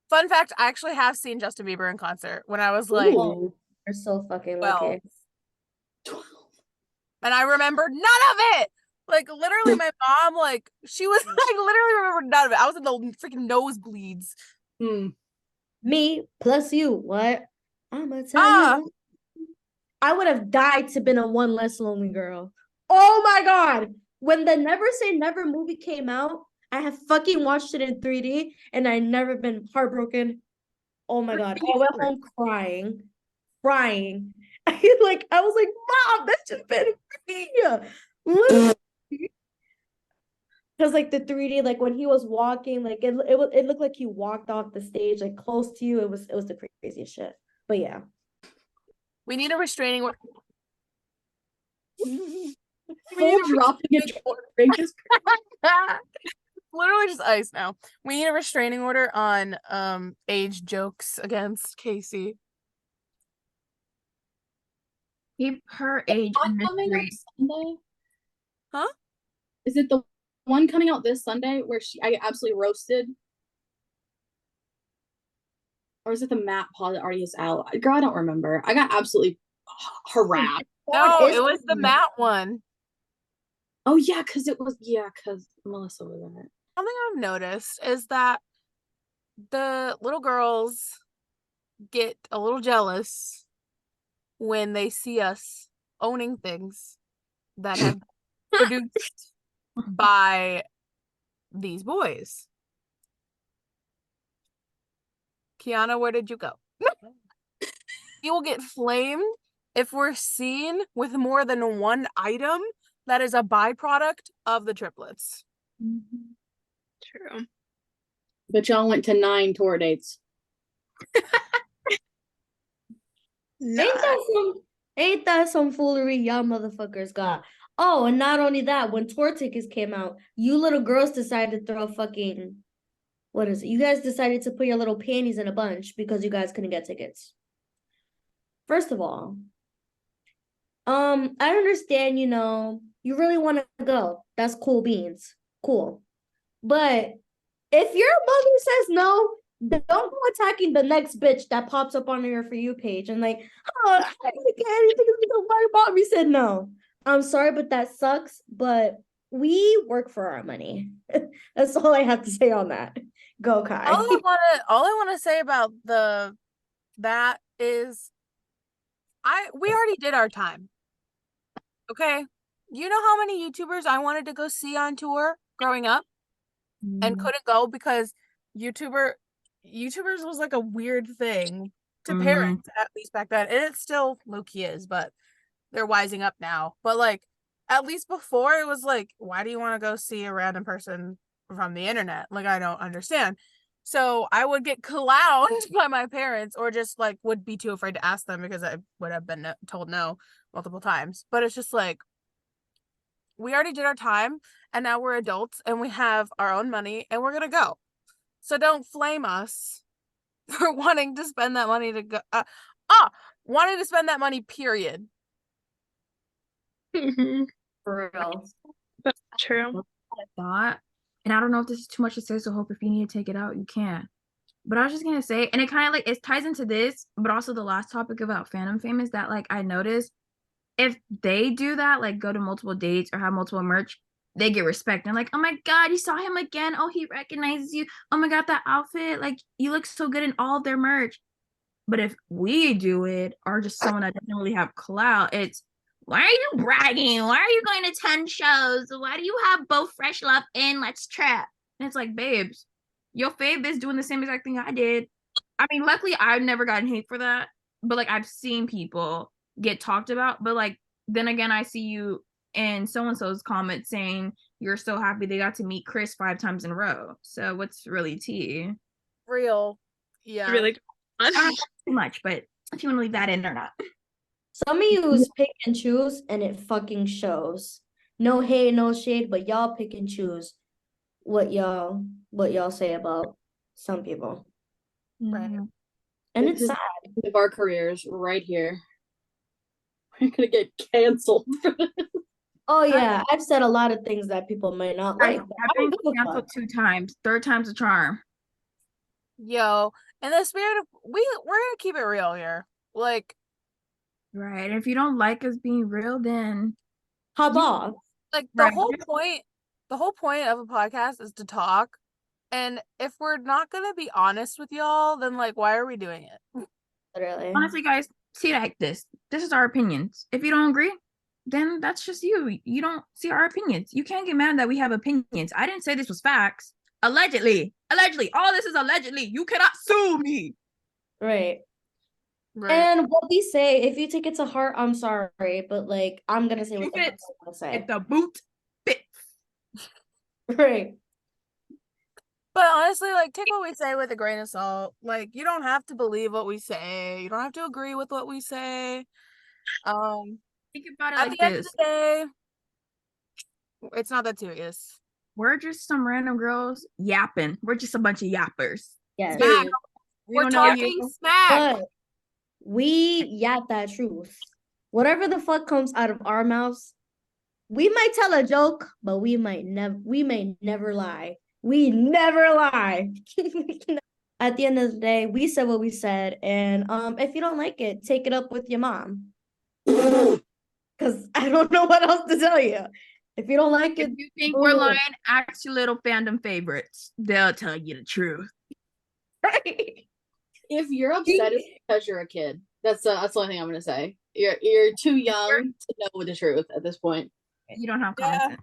Fun fact, I actually have seen Justin Bieber in concert when I was like, you're so fucking lucky. 12. And I remember none of it. Like literally my mom, like she was like literally remembered none of it. I was in the freaking nosebleeds. Me plus you. What? I'ma tell you. I would have died to been a One Less Lonely Girl. Oh my god. When the Never Say Never movie came out, I have fucking watched it in 3D and I never been heartbroken. Oh my God. I went home crying. I was like, Mom, that's just been me. Literally. Because like the 3D, like when he was walking, like it looked like he walked off the stage, like close to you. It was the craziest shit. But yeah. We need a restraining order. Full dropping a drink is Literally just ice now. We need a restraining order on age jokes against Casey. Keep her age a coming out mystery. Sunday. Huh? Is it the one coming out this Sunday where I get absolutely roasted? Or is it the Matt Paw that already is out? Girl, I don't remember. I got absolutely harassed. No, it was the Matt one. Oh yeah, because Melissa was in it. Something I've noticed is that the little girls get a little jealous when they see us owning things that have produced by these boys. Kiana, where did you go? You will get flamed if we're seen with more than one item that is a byproduct of the triplets. True. But y'all went to 9 tour dates. Ain't that some foolery y'all motherfuckers got? Oh, and not only that, when tour tickets came out, you little girls decided to throw fucking what is it? You guys decided to put your little panties in a bunch because you guys couldn't get tickets. First of all, I understand, you really want to go. That's cool beans. Cool. But if your mother says no, don't go attacking the next bitch that pops up on your For You page and like, oh, I didn't get anything because my mommy said no. I'm sorry, but that sucks. But we work for our money. That's all I have to say on that. Go, Kai. All I want to say about that is we already did our time. Okay? You know how many YouTubers I wanted to go see on tour growing up and couldn't go because YouTubers was like a weird thing to parents, at least back then. And it still low-key is, but they're wising up now. But like at least before it was like, why do you want to go see a random person from the internet? Like, I don't understand. So I would get clowned by my parents or just like would be too afraid to ask them because I would have been told no multiple times. But it's just like, we already did our time and now we're adults and we have our own money and we're going to go. So don't flame us for wanting to spend that money to go. Wanting to spend that money, period. For real. That's true. I thought, and I don't know if this is too much to say, so hope if you need to take it out, you can. But I was just gonna say, and it kind of like it ties into this, but also the last topic about fandom fame is that like I noticed if they do that, like go to multiple dates or have multiple merch, they get respect. And like, oh my God, you saw him again. Oh, he recognizes you. Oh my God, that outfit, like you look so good in all of their merch. But if we do it, or just someone that doesn't really have clout, it's why are you bragging? Why are you going to 10 shows? Why do you have both Fresh Love and Let's Trap? And it's like, babes, your fave is doing the same exact thing I did. I mean, luckily I've never gotten hate for that, but like I've seen people get talked about. But like then again, I see you in so-and-so's comment saying you're so happy they got to meet Chris 5 times in a row. So what's really tea? Real. Yeah. Really I don't know too much, but if you want to leave that in or not. Some of you pick and choose and it fucking shows. No hate, no shade, but y'all pick and choose what y'all say about some people. Right. And it's sad. Of our careers right here. We're gonna get canceled for this. Oh yeah, I've said a lot of things that people might not like. I've been canceled 2 times. 3rd time's a charm. Yo, in the spirit of we're gonna keep it real here. Like, right. And if you don't like us being real, then hop off. Like the whole point of a podcast is to talk. And if we're not gonna be honest with y'all, then like why are we doing it? Literally. Honestly, guys, see it like this. This is our opinions. If you don't agree, then that's just you. You don't see our opinions. You can't get mad that we have opinions. I didn't say this was facts. Allegedly. Allegedly. All this is allegedly. You cannot sue me. Right. Right. And what we say, if you take it to heart, I'm sorry, but like I'm gonna say what the fuck I want to say. If the boot fits. Right. But honestly, like, take what we say with a grain of salt. Like, you don't have to believe what we say. You don't have to agree with what we say. Think about it At like the end of this. the day, it's not that serious. We're just some random girls yapping. We're just a bunch of yappers. Yes. Smack. We We're don't know talking you. smack. But we yap that truth. Whatever the fuck comes out of our mouths, we might tell a joke, but we may never lie. We never lie. At the end of the day, we said what we said, and if you don't like it, take it up with your mom. Because I don't know what else to tell you. If you don't like it, If you think we're lying, ask your little fandom favorites. They'll tell you the truth. right? If you're upset, it's because you're a kid. That's the only thing I'm gonna say. You're too young to know the truth at this point. You don't have Yeah. content.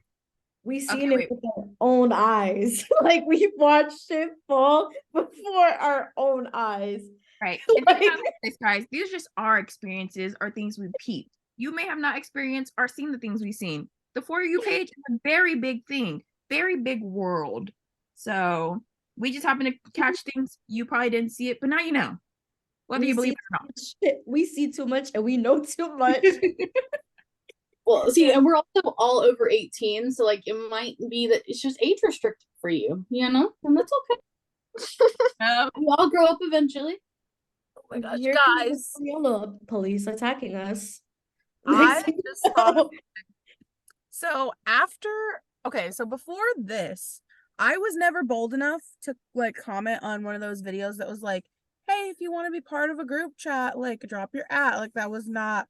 We Okay, seen it wait. with our own eyes. Like we watched it fall before our own eyes. Right. And think about this, guys. These are just our experiences or things we've peeped. You may have not experienced or seen the things we've seen. The For You page is a very big thing, very big world. So we just happen to catch things. You probably didn't see it, but now you know. Whether We you believe see it or not. shit. We see too much and we know too much. Well, see, and we're also all over 18, so like it might be that it's just age restricted for you, and that's okay. We all grow up eventually. Oh my gosh, Here guys. comes the yellow police attacking us. I just thought of so before this, I was never bold enough to like comment on one of those videos that was like, hey, if you want to be part of a group chat, like drop your at. Like that was not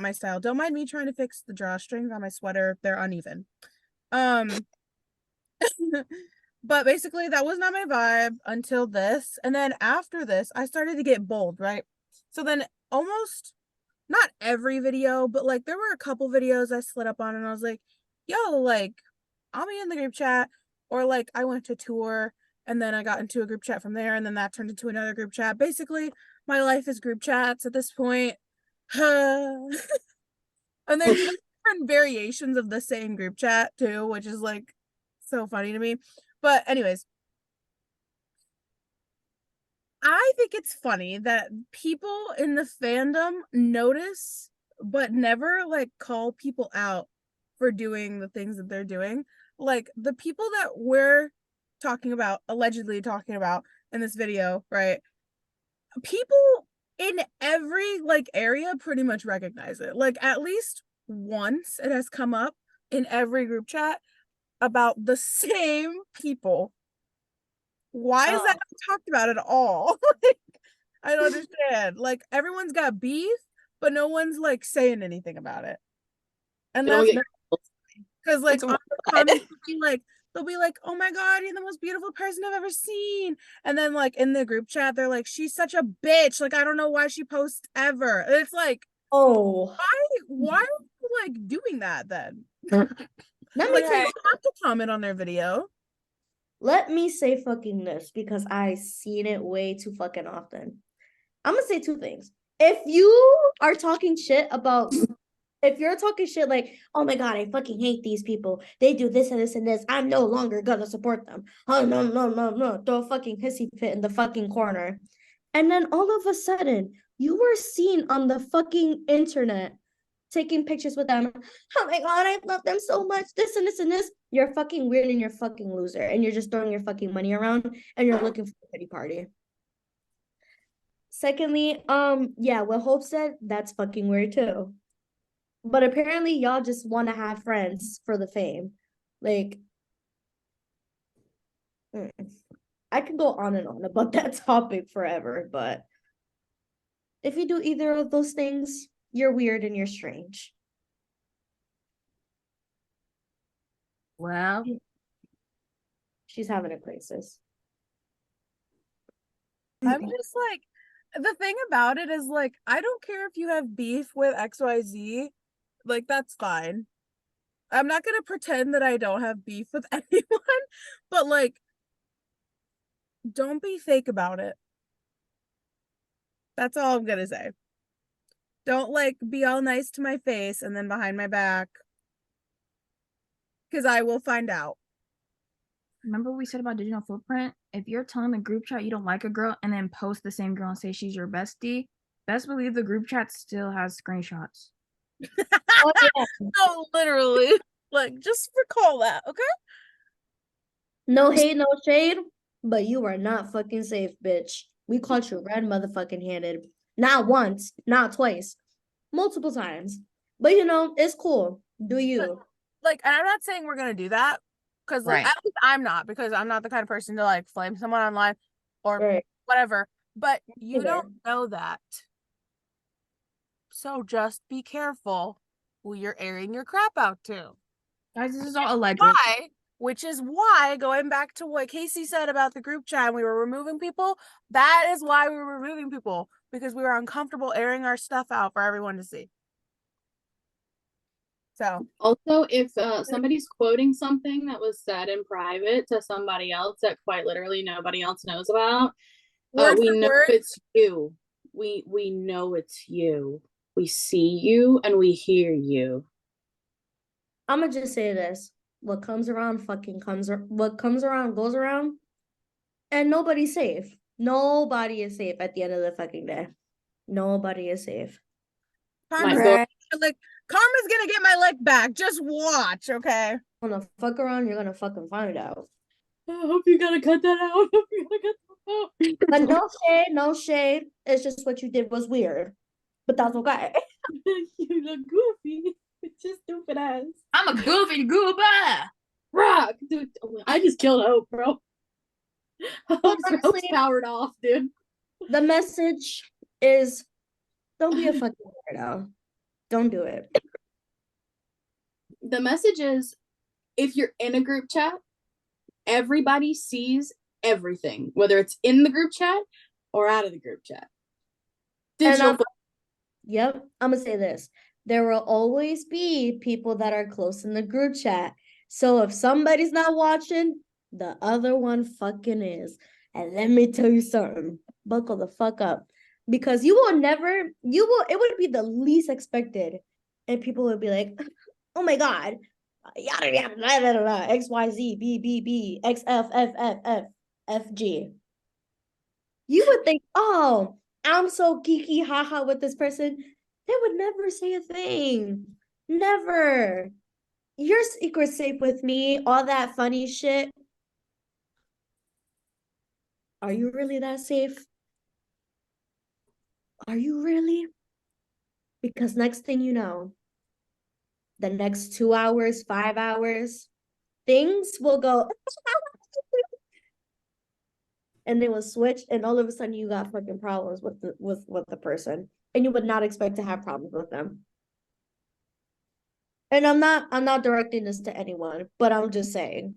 my style. Don't mind me trying to fix the drawstrings on my sweater. They're uneven. But basically that was not my vibe until this. And then after this, I started to get bold, right? So then almost not every video, but like there were a couple videos I slid up on and I was like, yo, like I'll be in the group chat. Or like I went to tour and then I got into a group chat from there and then that turned into another group chat. Basically, my life is group chats at this point. And there's different variations of the same group chat too, which is like so funny to me. But anyways, I think it's funny that people in the fandom notice but never like call people out for doing the things that they're doing. Like the people that we're allegedly talking about in this video, right? People in every like area pretty much recognize it. Like at least once it has come up in every group chat about the same people. Why is that not talked about at all? Like, I don't understand. Like everyone's got beef, but no one's like saying anything about it. And that's because like on the comments they'll be like, oh my god, you're the most beautiful person I've ever seen. And then like in the group chat, they're like, she's such a bitch. Like I don't know why she posts ever. And it's like, oh, why are you like doing that then? let me Like tell you you, don't have to comment on their video. let me say fucking this because I seen it way too fucking often. I'm gonna say two things. If you are talking shit about, if you're talking shit like, oh my god, I fucking hate these people. They do this and this and this. I'm no longer gonna support them. Oh no, no, no, no. Throw a fucking hissy fit in the fucking corner. And then all of a sudden, you were seen on the fucking internet taking pictures with them. Oh my god, I love them so much. This and this and this. You're fucking weird and you're fucking loser. And you're just throwing your fucking money around and you're looking for a pity party. Secondly, yeah, what Hope said, that's fucking weird too. But apparently y'all just want to have friends for the fame. Like, I could go on and on about that topic forever, but if you do either of those things, you're weird and you're strange. Well, She's having a crisis. I'm just like, the thing about it is like, I don't care if you have beef with XYZ. Like, that's fine. I'm not gonna pretend that I don't have beef with anyone, but like, don't be fake about it. That's all I'm gonna say. Don't like be all nice to my face and then behind my back. Because I will find out. Remember what we said about digital footprint? If you're telling the group chat you don't like a girl and then post the same girl and say she's your bestie, best believe the group chat still has screenshots. Oh, yeah. No, literally. Like, just recall that, okay? No hate, no shade, but you are not fucking safe, bitch. We caught you red motherfucking handed. Not once, not twice, multiple times. But you know, it's cool. Do you? Like, and I'm not saying we're gonna do that. Because Right. at least I'm not, because I'm not the kind of person to like flame someone online or Right. whatever. But you Either. don't know that. So just be careful who you're airing your crap out to. Guys, this is all alleged. Which is why, going back to what Casey said about the group chat, we were removing people. That is why we were removing people, because we were uncomfortable airing our stuff out for everyone to see. So Also, if somebody's quoting something that was said in private to somebody else that quite literally nobody else knows about, we know it's you. We know it's you. We see you and we hear you. I'ma just say this. What comes around what comes around goes around. And nobody's safe. Nobody is safe at the end of the fucking day. Nobody is safe. Karma's Right. Karma's gonna get my lick back. Just watch, okay? Gonna fuck around, you're gonna fucking find out. I hope you gotta cut that out. I hope you gotta cut that out. But no shade, no shade. It's just what you did was weird. But that's okay. You look goofy. It's just stupid ass. I'm a goofy goober. Rock, dude. I just killed Hope, bro. Hope's Honestly, powered off, dude. the message is don't be a fucking weirdo. Don't do it. The message is if you're in a group chat, everybody sees everything, whether it's in the group chat or out of the group chat. Yep, I'm gonna say this. There will always be people that are close in the group chat. So if somebody's not watching, the other one fucking is. And let me tell you something. Buckle the fuck up. Because it would be the least expected. And people would be like, oh my God. Yada yada yada yada XYZ BBB XFFFFFG. You would think, oh, I'm so geeky, haha, with this person. They would never say a thing. Never. Your secret's safe with me, all that funny shit. Are you really that safe? Are you really? Because next thing you know, the next 2 hours, 5 hours, things will go and they will switch, and all of a sudden you got fucking problems with the person. And you would not expect to have problems with them. And I'm not directing this to anyone, but I'm just saying,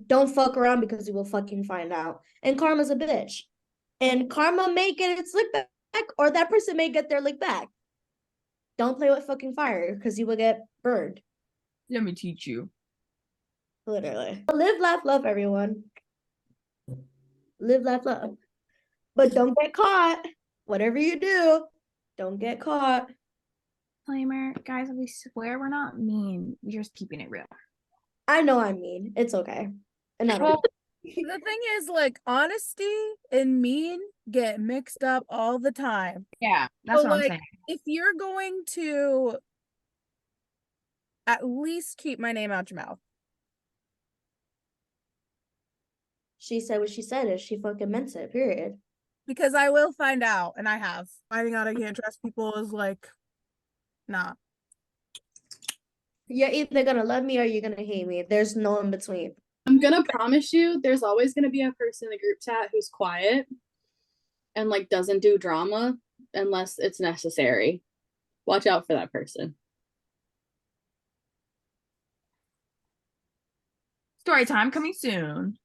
don't fuck around because you will fucking find out. And karma's a bitch. And karma may get its lick back, or that person may get their lick back. Don't play with fucking fire because you will get burned. Let me teach you. Literally. Live, laugh, love, everyone. Live, laugh, love. But don't get caught. Whatever you do, don't get caught. Disclaimer, guys, we swear we're not mean. We're just keeping it real. I know I'm mean. It's okay. And I don't. Well, the thing is, like, honesty and mean get mixed up all the time. Yeah, that's So, what I'm like, saying. if you're going to at least keep my name out your mouth. She said what she said, and she fucking meant it, period. Because I will find out, and I have. Finding out I can't trust people is like, nah. You're either gonna love me or you're gonna hate me. There's no in between. I'm gonna promise you there's always gonna be a person in the group chat who's quiet and like doesn't do drama unless it's necessary. Watch out for that person. Story time coming soon.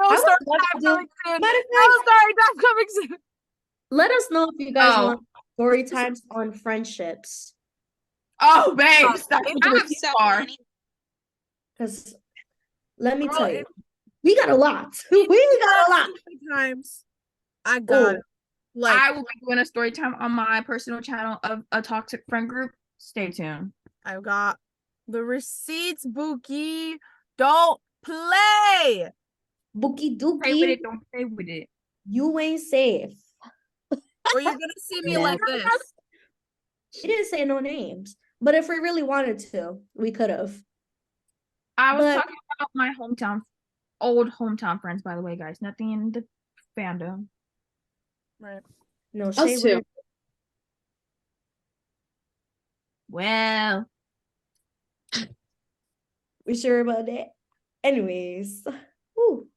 Oh, would story love time to do- coming soon. Matter of Oh, story time coming soon. Let us know if you guys Oh. want story times on friendships. Oh, babes, that's They what you have were so for. many. Because let me Girl, tell you, we got a lot. We got a lot. Times I got it. Like I will be doing a story time on my personal channel of a toxic friend group. Stay tuned. I've got the receipts, Bookie. Don't play. Bookie Play with Dookie, it, don't play with it. you ain't safe. Or you're gonna see me Yeah. like this. He didn't say no names, but if we really wanted to, we could have. I was But- talking about my old hometown friends, by the way, guys. Nothing in the fandom. Right. No Us shade. too. Well, We sure about that. Anyways, whew.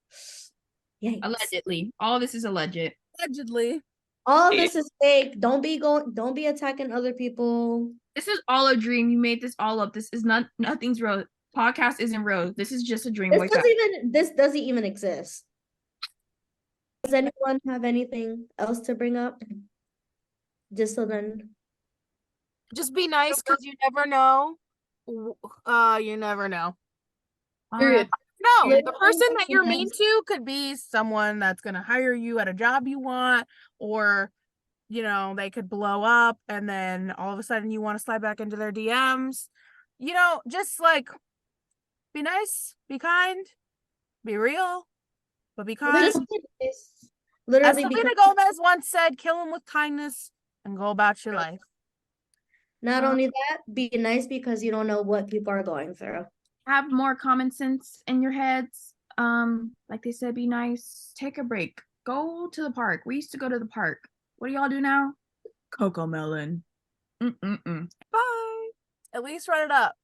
Yikes. allegedly. All this is alleged. Allegedly. All this is fake. Don't be attacking other people. This is all a dream. You made this all up. This is nothing's real. Podcast isn't real. This is just a dream. This doesn't even exist. Does anyone have anything else to bring up? Just so then. Just be nice because you never know. You never know. Period. No, Yeah. the person that you're mean to could be someone that's gonna hire you at a job you want, or they could blow up and then all of a sudden you want to slide back into their DMs. Just like be nice, be kind, be real, but be kind. Just As literally Selena because Gomez once said, kill them with kindness and go about your life. not only that, be nice because you don't know what people are going through. Have more common sense in your heads. Like they said, be nice. Take a break. Go to the park. We used to go to the park. What do y'all do now? Coco Melon. Bye. At least run it up.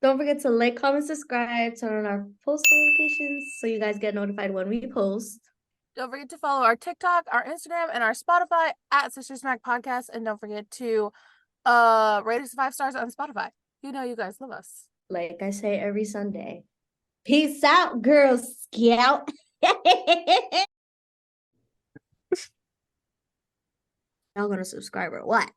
Don't forget to like, comment, subscribe, turn on our post notifications so you guys get notified when we post. Don't forget to follow our TikTok, our Instagram, and our Spotify at Sister Smack Podcast. And don't forget to rate us 5 stars on Spotify. You guys love us. Like I say every Sunday. Peace out, Girl Scout. Y'all gonna subscribe or what?